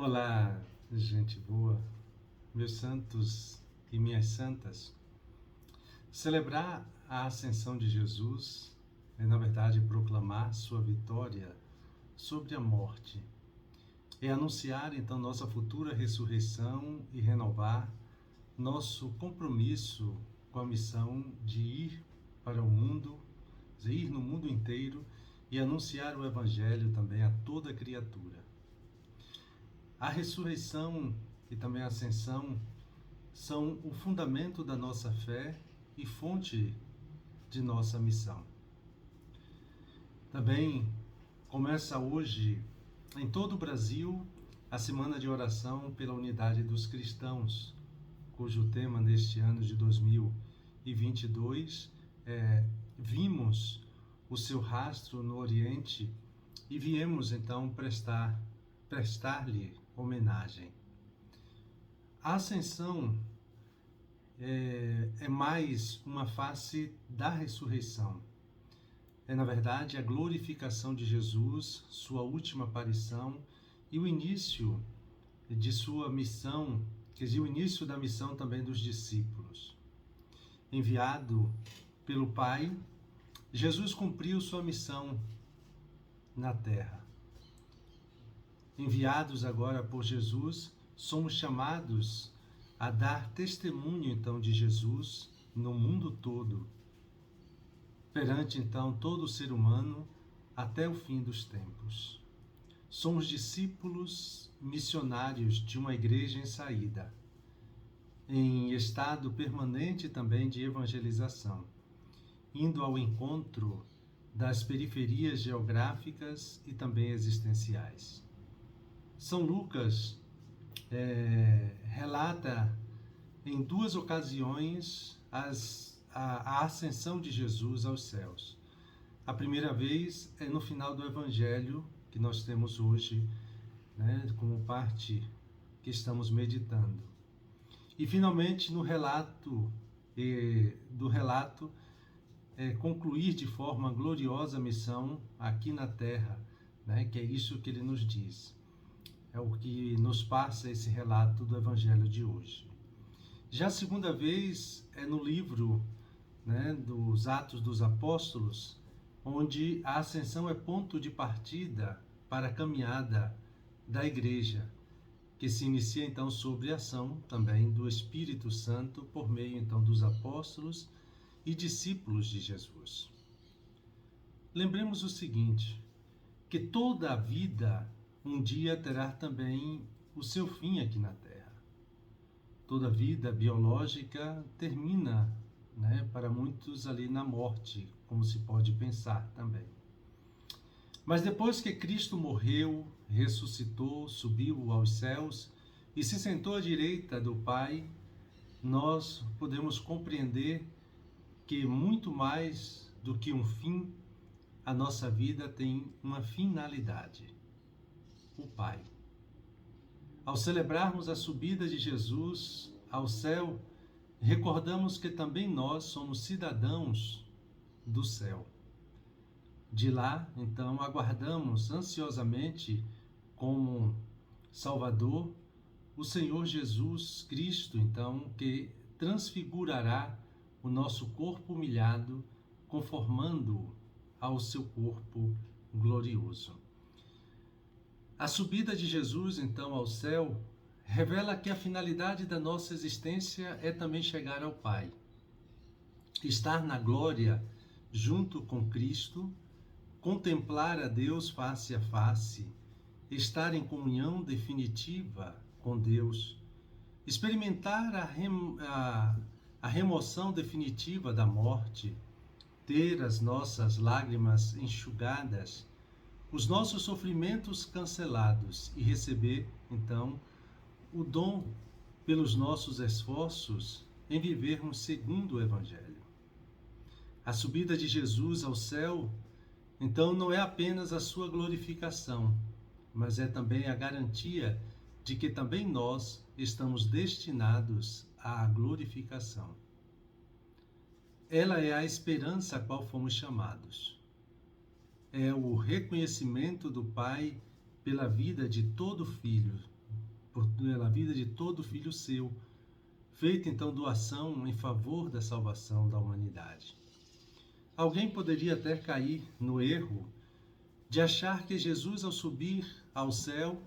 Olá, gente boa, meus santos e minhas santas. Celebrar a ascensão de Jesus é, na verdade, proclamar sua vitória sobre a morte. É anunciar, então, nossa futura ressurreição e renovar nosso compromisso com a missão de ir para o mundo, de ir no mundo inteiro e anunciar o Evangelho também a toda criatura. A ressurreição e também a ascensão são o fundamento da nossa fé e fonte de nossa missão. Também começa hoje, em todo o Brasil, a Semana de Oração pela Unidade dos Cristãos, cujo tema neste ano de 2022 é Vimos o seu rastro no Oriente e viemos então prestar-lhe homenagem. A ascensão é mais uma face da ressurreição. É, na verdade, a glorificação de Jesus, sua última aparição e o início de sua missão, quer dizer, o início da missão também dos discípulos. Enviado pelo Pai, Jesus cumpriu sua missão na terra. Enviados agora por Jesus, somos chamados a dar testemunho, então, de Jesus no mundo todo, perante, então, todo o ser humano, até o fim dos tempos. Somos discípulos missionários de uma igreja em saída, em estado permanente também de evangelização, indo ao encontro das periferias geográficas e também existenciais. São Lucas relata em duas ocasiões a ascensão de Jesus aos céus. A primeira vez é no final do Evangelho que nós temos hoje, como parte que estamos meditando. E finalmente no relato concluir de forma gloriosa a missão aqui na terra, que é isso que ele nos diz. É o que nos passa esse relato do Evangelho de hoje. Já a segunda vez é no livro dos Atos dos Apóstolos, onde a ascensão é ponto de partida para a caminhada da igreja, que se inicia então sob a ação também do Espírito Santo por meio então dos apóstolos e discípulos de Jesus. Lembremos o seguinte, que toda a vida um dia terá também o seu fim aqui na Terra. Toda vida biológica termina, para muitos ali na morte, como se pode pensar também. Mas depois que Cristo morreu, ressuscitou, subiu aos céus e se sentou à direita do Pai, nós podemos compreender que muito mais do que um fim, a nossa vida tem uma finalidade. O Pai. Ao celebrarmos a subida de Jesus ao céu, recordamos que também nós somos cidadãos do céu. De lá, então, aguardamos ansiosamente como Salvador o Senhor Jesus Cristo, então, que transfigurará o nosso corpo humilhado, conformando-o ao seu corpo glorioso. A subida de Jesus, então, ao céu, revela que a finalidade da nossa existência é também chegar ao Pai. Estar na glória junto com Cristo, contemplar a Deus face a face, estar em comunhão definitiva com Deus, experimentar a remoção definitiva da morte, ter as nossas lágrimas enxugadas, os nossos sofrimentos cancelados e receber, então, o dom pelos nossos esforços em vivermos segundo o Evangelho. A subida de Jesus ao céu, então, não é apenas a sua glorificação, mas é também a garantia de que também nós estamos destinados à glorificação. Ela é a esperança a qual fomos chamados. É o reconhecimento do Pai pela vida de todo filho, pela vida de todo filho seu, feita então doação em favor da salvação da humanidade. Alguém poderia até cair no erro de achar que Jesus, ao subir ao céu,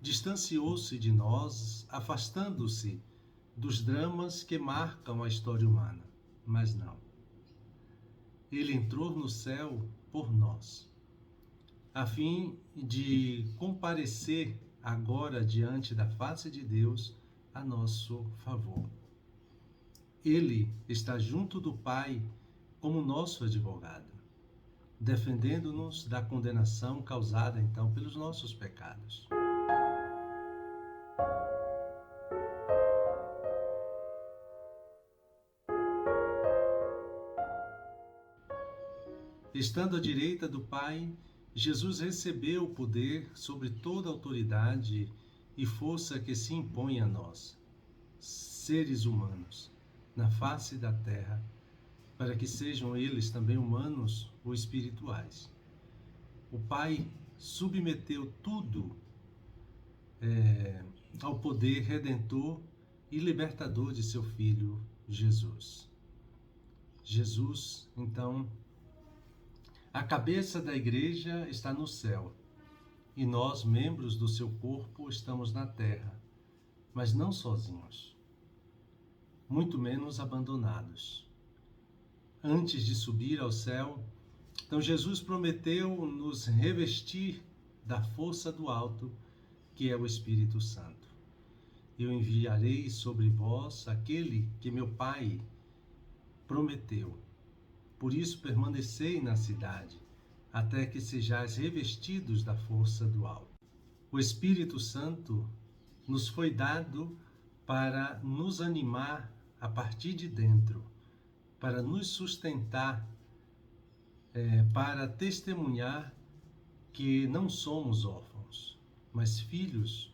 distanciou-se de nós, afastando-se dos dramas que marcam a história humana. Mas não. Ele entrou no céu por nós, a fim de comparecer agora diante da face de Deus a nosso favor. Ele está junto do Pai como nosso advogado, defendendo-nos da condenação causada então pelos nossos pecados. Estando à direita do Pai, Jesus recebeu o poder sobre toda autoridade e força que se impõe a nós, seres humanos, na face da terra, para que sejam eles também humanos ou espirituais. O Pai submeteu tudo ao poder redentor e libertador de seu Filho Jesus. Jesus, então, a cabeça da igreja está no céu, e nós, membros do seu corpo, estamos na terra, mas não sozinhos, muito menos abandonados. Antes de subir ao céu, então Jesus prometeu nos revestir da força do alto, que é o Espírito Santo. Eu enviarei sobre vós aquele que meu Pai prometeu. Por isso permanecei na cidade, até que sejais revestidos da força do alto. O Espírito Santo nos foi dado para nos animar a partir de dentro, para nos sustentar, para testemunhar que não somos órfãos, mas filhos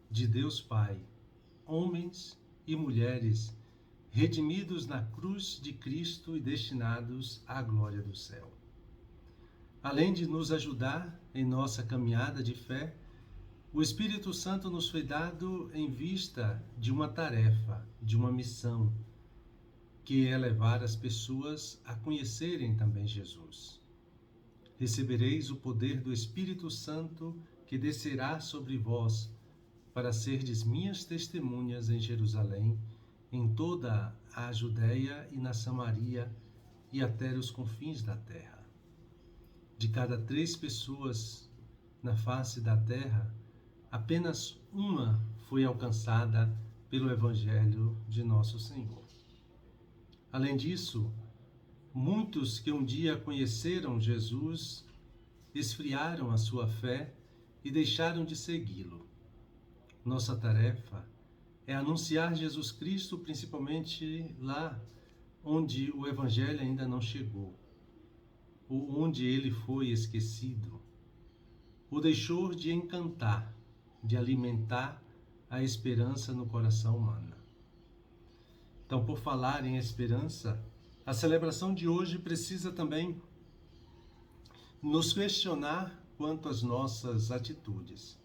de Deus Pai, homens e mulheres redimidos na cruz de Cristo e destinados à glória do céu. Além de nos ajudar em nossa caminhada de fé, o Espírito Santo nos foi dado em vista de uma tarefa, de uma missão, que é levar as pessoas a conhecerem também Jesus. Recebereis o poder do Espírito Santo que descerá sobre vós, para serdes minhas testemunhas em Jerusalém, em toda a Judéia e na Samaria e até os confins da terra. De cada 3 pessoas na face da terra, apenas uma foi alcançada pelo Evangelho de nosso Senhor. Além disso, muitos que um dia conheceram Jesus esfriaram a sua fé e deixaram de segui-lo. Nossa tarefa é anunciar Jesus Cristo, principalmente lá onde o Evangelho ainda não chegou, ou onde ele foi esquecido, ou deixou de encantar, de alimentar a esperança no coração humano. Então, por falar em esperança, a celebração de hoje precisa também nos questionar quanto às nossas atitudes.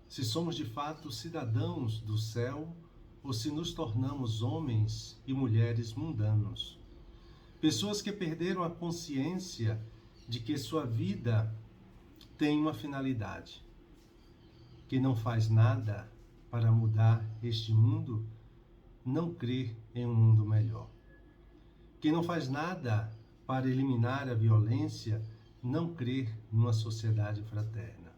Se somos de fato cidadãos do céu ou se nos tornamos homens e mulheres mundanos. Pessoas que perderam a consciência de que sua vida tem uma finalidade, que não faz nada para mudar este mundo, não crê em um mundo melhor. Quem não faz nada para eliminar a violência, não crê numa sociedade fraterna.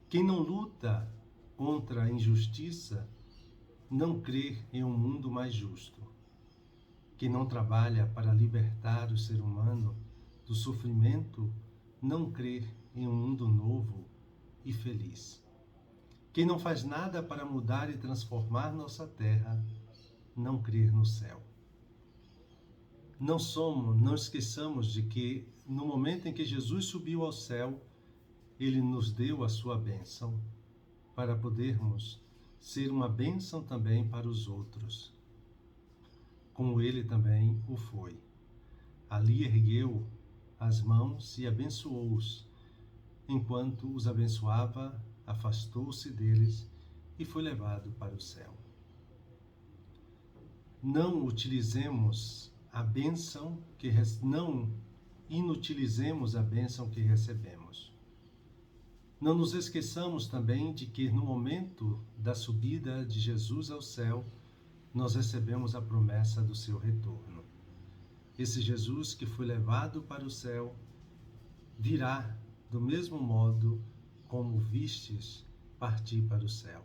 Quem não luta contra a injustiça, não crê em um mundo mais justo. Quem não trabalha para libertar o ser humano do sofrimento, não crê em um mundo novo e feliz. Quem não faz nada para mudar e transformar nossa terra, não crê no céu. Não esqueçamos de que no momento em que Jesus subiu ao céu, ele nos deu a sua bênção para podermos ser uma bênção também para os outros, como ele também o foi. Ali ergueu as mãos e abençoou-os. Enquanto os abençoava, afastou-se deles e foi levado para o céu. Não utilizemos a bênção que não inutilizemos a bênção que recebemos. Não nos esqueçamos também de que no momento da subida de Jesus ao céu, nós recebemos a promessa do seu retorno. Esse Jesus que foi levado para o céu virá do mesmo modo como vistes partir para o céu,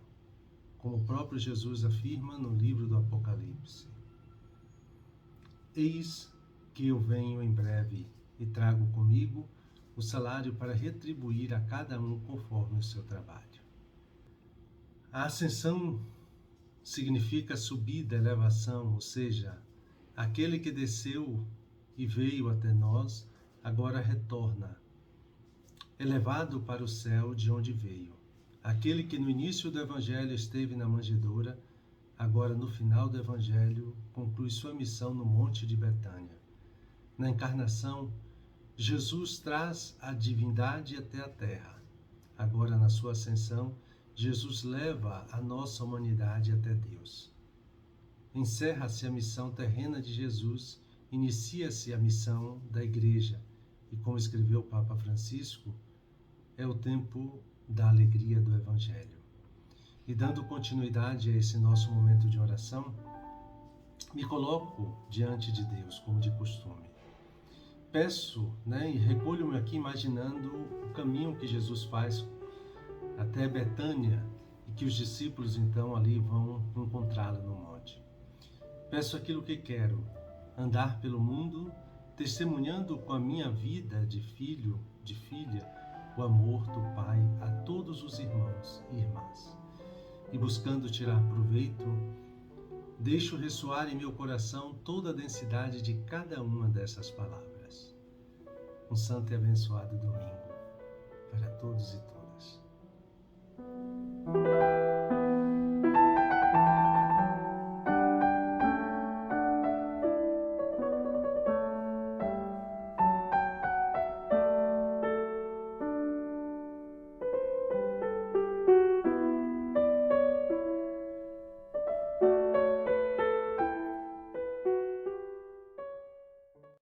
como o próprio Jesus afirma no livro do Apocalipse. Eis que eu venho em breve e trago comigo o salário para retribuir a cada um conforme o seu trabalho. A ascensão significa subida, elevação, ou seja, aquele que desceu e veio até nós, agora retorna, elevado para o céu de onde veio. Aquele que no início do Evangelho esteve na manjedoura, agora no final do Evangelho conclui sua missão no Monte de Betânia. Na encarnação, Jesus traz a divindade até a terra. Agora, na sua ascensão, Jesus leva a nossa humanidade até Deus. Encerra-se a missão terrena de Jesus, inicia-se a missão da Igreja, e como escreveu o Papa Francisco, é o tempo da alegria do Evangelho. E dando continuidade a esse nosso momento de oração, me coloco diante de Deus, como de costume. Peço, e recolho-me aqui imaginando o caminho que Jesus faz até Betânia e que os discípulos então ali vão encontrá-lo no monte. Peço aquilo que quero, andar pelo mundo, testemunhando com a minha vida de filho, de filha, o amor do Pai a todos os irmãos e irmãs. E buscando tirar proveito, deixo ressoar em meu coração toda a densidade de cada uma dessas palavras. Um santo e abençoado domingo para todos e todas.